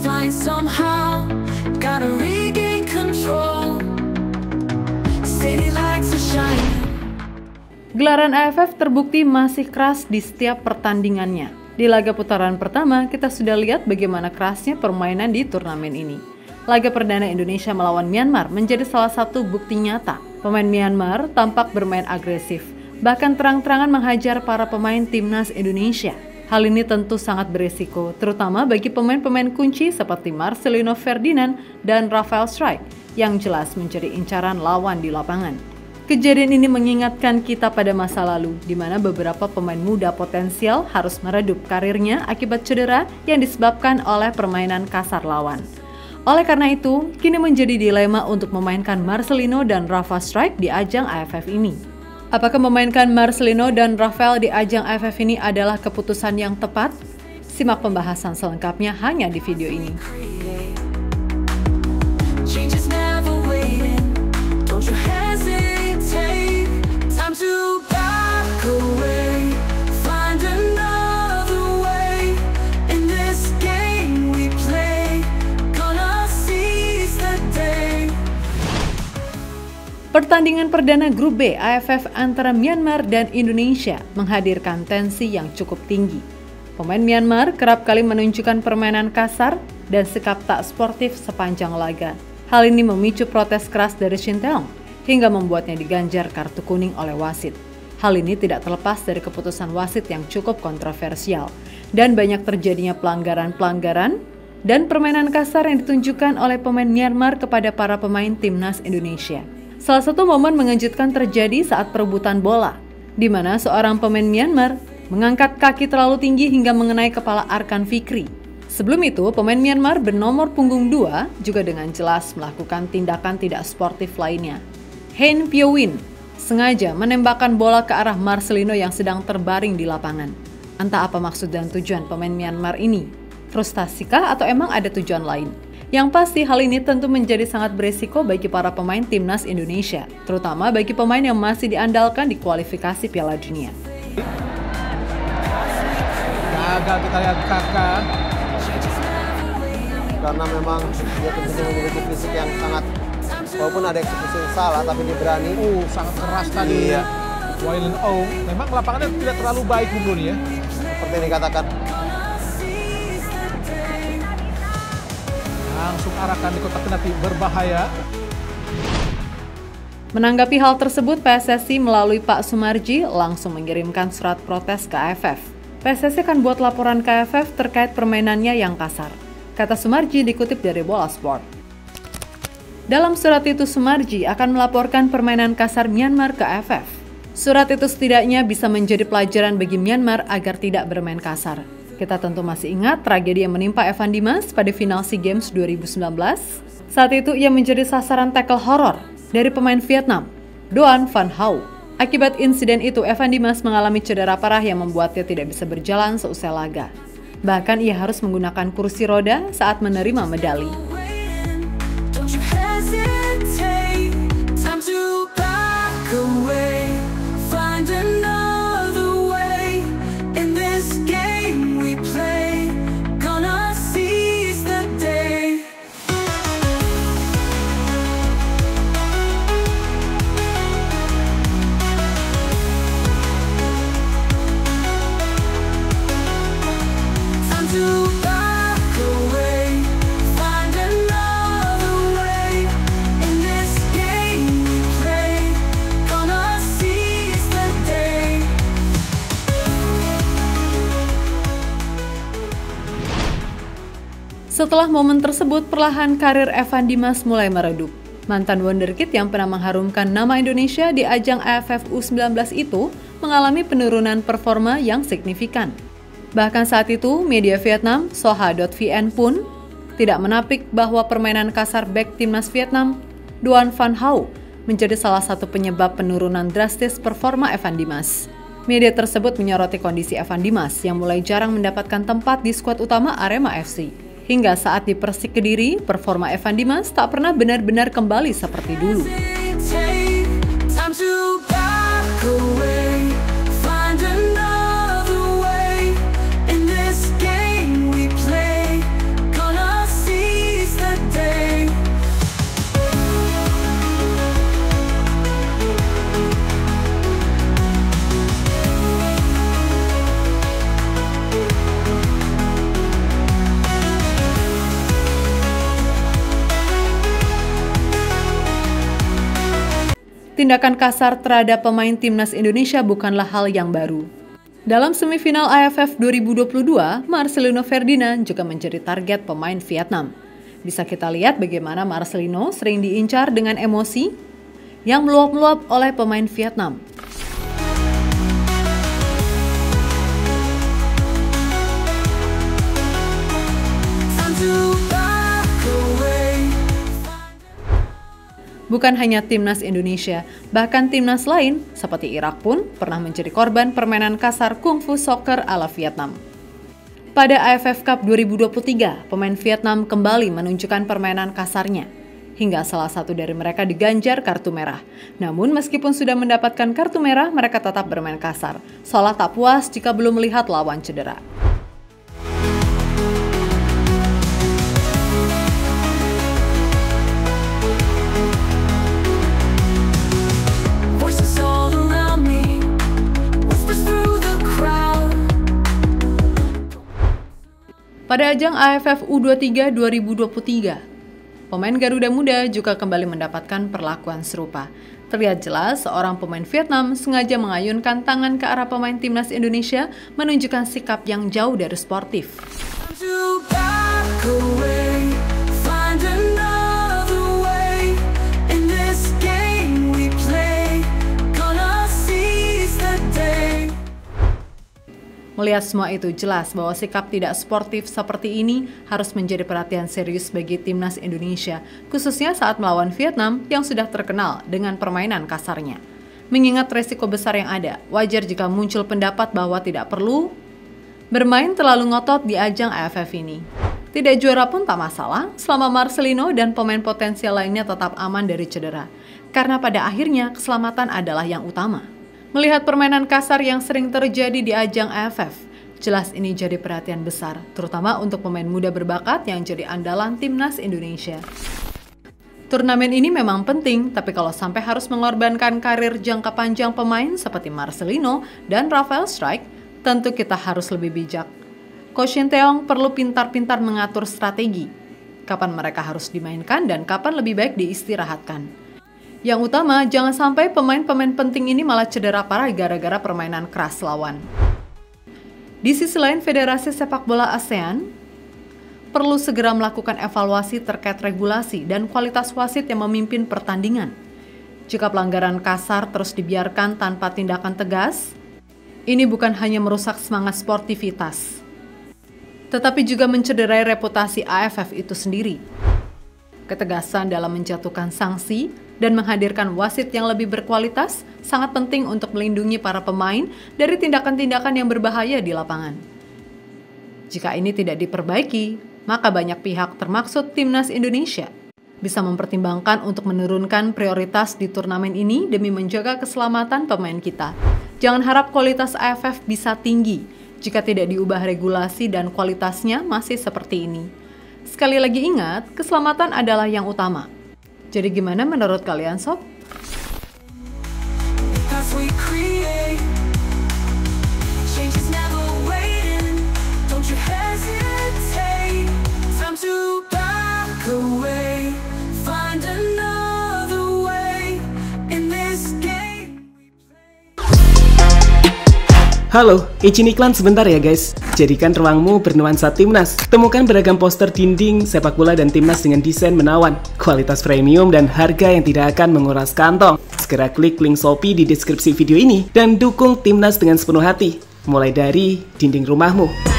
was flying somehow. Gotta regain control. City lights are shining. Gelaran AFF terbukti masih keras di setiap pertandingannya. Di laga putaran pertama, kita sudah lihat bagaimana kerasnya permainan di turnamen ini. Laga perdana Indonesia melawan Myanmar menjadi salah satu bukti nyata. Pemain Myanmar tampak bermain agresif, bahkan terang-terangan menghajar para pemain timnas Indonesia. Hal ini tentu sangat berisiko, terutama bagi pemain-pemain kunci seperti Marcelino Ferdinand dan Rafael Struyck yang jelas menjadi incaran lawan di lapangan. Kejadian ini mengingatkan kita pada masa lalu, di mana beberapa pemain muda potensial harus meredup karirnya akibat cedera yang disebabkan oleh permainan kasar lawan. Oleh karena itu, kini menjadi dilema untuk memainkan Marcelino dan Rafael Struyck di ajang AFF ini. Apakah memainkan Marcelino dan Rafael di ajang AFF ini adalah keputusan yang tepat? Simak pembahasan selengkapnya hanya di video ini. Pertandingan perdana Grup B AFF antara Myanmar dan Indonesia menghadirkan tensi yang cukup tinggi. Pemain Myanmar kerap kali menunjukkan permainan kasar dan sikap tak sportif sepanjang laga. Hal ini memicu protes keras dari Shin Tae-yong hingga membuatnya diganjar kartu kuning oleh wasit. Hal ini tidak terlepas dari keputusan wasit yang cukup kontroversial dan banyak terjadinya pelanggaran-pelanggaran dan permainan kasar yang ditunjukkan oleh pemain Myanmar kepada para pemain timnas Indonesia. Salah satu momen mengejutkan terjadi saat perebutan bola, di mana seorang pemain Myanmar mengangkat kaki terlalu tinggi hingga mengenai kepala Arkan Fikri. Sebelum itu, pemain Myanmar bernomor punggung 2 juga dengan jelas melakukan tindakan tidak sportif lainnya. Hein Pyo-win sengaja menembakkan bola ke arah Marcelino yang sedang terbaring di lapangan. Entah apa maksud dan tujuan pemain Myanmar ini? Frustrasikah atau emang ada tujuan lain? Yang pasti hal ini tentu menjadi sangat beresiko bagi para pemain timnas Indonesia, terutama bagi pemain yang masih diandalkan di kualifikasi Piala Dunia. Gagal kita lihat Kakak. Karena memang dia tentunya memiliki fisik yang sangat, walaupun ada eksekusi yang salah, tapi dia berani. Sangat keras tadi. Iya. Wailin Oh, memang lapangannya tidak terlalu baik Bung Doni ya. Seperti yang dikatakan. Langsung arahkan di kotak penalti, berbahaya. Menanggapi hal tersebut, PSSI melalui Pak Sumarji langsung mengirimkan surat protes ke AFF. PSSI akan buat laporan ke AFF terkait permainannya yang kasar. Kata Sumarji dikutip dari Bola Sport. Dalam surat itu Sumarji akan melaporkan permainan kasar Myanmar ke AFF. Surat itu setidaknya bisa menjadi pelajaran bagi Myanmar agar tidak bermain kasar. Kita tentu masih ingat tragedi yang menimpa Evan Dimas pada final SEA Games 2019. Saat itu ia menjadi sasaran tackle horor dari pemain Vietnam, Doan Van Hau. Akibat insiden itu, Evan Dimas mengalami cedera parah yang membuatnya tidak bisa berjalan seusai laga. Bahkan ia harus menggunakan kursi roda saat menerima medali. Setelah momen tersebut, perlahan karir Evan Dimas mulai meredup. Mantan wonderkid yang pernah mengharumkan nama Indonesia di ajang AFF U19 itu mengalami penurunan performa yang signifikan. Bahkan saat itu, media Vietnam, Soha.vn pun tidak menapik bahwa permainan kasar bek timnas Vietnam, Doan Van Hau, menjadi salah satu penyebab penurunan drastis performa Evan Dimas. Media tersebut menyoroti kondisi Evan Dimas yang mulai jarang mendapatkan tempat di skuad utama Arema FC. Hingga saat di Persik Kediri, performa Evan Dimas tak pernah benar-benar kembali seperti dulu. Tindakan kasar terhadap pemain timnas Indonesia bukanlah hal yang baru. Dalam semifinal AFF 2022, Marcelino Ferdinand juga menjadi target pemain Vietnam. Bisa kita lihat bagaimana Marcelino sering diincar dengan emosi yang meluap-luap oleh pemain Vietnam. Bukan hanya timnas Indonesia, bahkan timnas lain seperti Irak pun pernah menjadi korban permainan kasar kungfu soccer ala Vietnam. Pada AFF Cup 2023, pemain Vietnam kembali menunjukkan permainan kasarnya, hingga salah satu dari mereka diganjar kartu merah. Namun meskipun sudah mendapatkan kartu merah, mereka tetap bermain kasar, seolah tak puas jika belum melihat lawan cedera. Pada ajang AFF U23 2023, pemain Garuda Muda juga kembali mendapatkan perlakuan serupa. Terlihat jelas seorang pemain Vietnam sengaja mengayunkan tangan ke arah pemain timnas Indonesia, menunjukkan sikap yang jauh dari sportif. Melihat semua itu, jelas bahwa sikap tidak sportif seperti ini harus menjadi perhatian serius bagi timnas Indonesia, khususnya saat melawan Vietnam yang sudah terkenal dengan permainan kasarnya. Mengingat resiko besar yang ada, wajar jika muncul pendapat bahwa tidak perlu bermain terlalu ngotot di ajang AFF ini. Tidak juara pun tak masalah, selama Marcelino dan pemain potensial lainnya tetap aman dari cedera. Karena pada akhirnya keselamatan adalah yang utama. Melihat permainan kasar yang sering terjadi di ajang AFF, jelas ini jadi perhatian besar, terutama untuk pemain muda berbakat yang jadi andalan timnas Indonesia. Turnamen ini memang penting, tapi kalau sampai harus mengorbankan karir jangka panjang pemain seperti Marcelino dan Rafael Struyck, tentu kita harus lebih bijak. Coach Shin Tae-yong perlu pintar-pintar mengatur strategi, kapan mereka harus dimainkan dan kapan lebih baik diistirahatkan. Yang utama, jangan sampai pemain-pemain penting ini malah cedera parah gara-gara permainan keras lawan. Di sisi lain, Federasi Sepak Bola ASEAN perlu segera melakukan evaluasi terkait regulasi dan kualitas wasit yang memimpin pertandingan. Jika pelanggaran kasar terus dibiarkan tanpa tindakan tegas, ini bukan hanya merusak semangat sportivitas, tetapi juga mencederai reputasi AFF itu sendiri. Ketegasan dalam menjatuhkan sanksi dan menghadirkan wasit yang lebih berkualitas sangat penting untuk melindungi para pemain dari tindakan-tindakan yang berbahaya di lapangan. Jika ini tidak diperbaiki, maka banyak pihak termaksud timnas Indonesia bisa mempertimbangkan untuk menurunkan prioritas di turnamen ini demi menjaga keselamatan pemain kita. Jangan harap kualitas AFF bisa tinggi jika tidak diubah regulasi dan kualitasnya masih seperti ini. Sekali lagi ingat, keselamatan adalah yang utama. Jadi gimana menurut kalian, Sob? Halo, izin iklan sebentar ya guys. Jadikan ruangmu bernuansa timnas. Temukan beragam poster dinding, sepak bola dan timnas dengan desain menawan, kualitas premium dan harga yang tidak akan menguras kantong. Segera klik link Shopee di deskripsi video ini dan dukung timnas dengan sepenuh hati. Mulai dari dinding rumahmu.